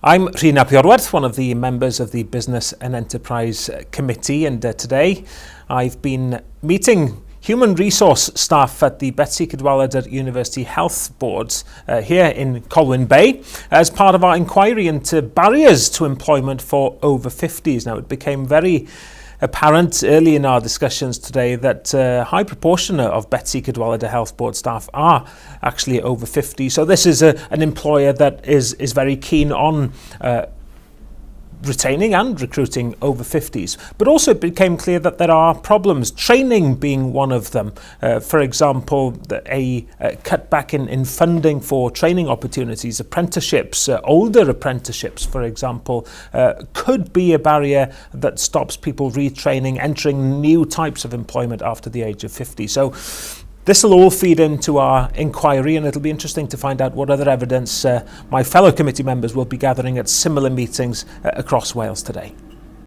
I'm Rhun Ap Iorwerth, one of the members of the Business and Enterprise Committee, and today I've been meeting human resource staff at the Betsi Cadwaladr University Health Boards here in Colwyn Bay as part of our inquiry into barriers to employment for over 50s. Now, it became very apparent early in our discussions today that a high proportion of Betsi Cadwaladr Health Board staff are actually over 50. So this is an employer that is very keen on retaining and recruiting over 50s. But also it became clear that there are problems, training being one of them. For example, a cutback in funding for training opportunities, apprenticeships, older apprenticeships, for example, could be a barrier that stops people retraining, entering new types of employment after the age of 50. So this will all feed into our inquiry, and it'll be interesting to find out what other evidence my fellow committee members will be gathering at similar meetings across Wales today.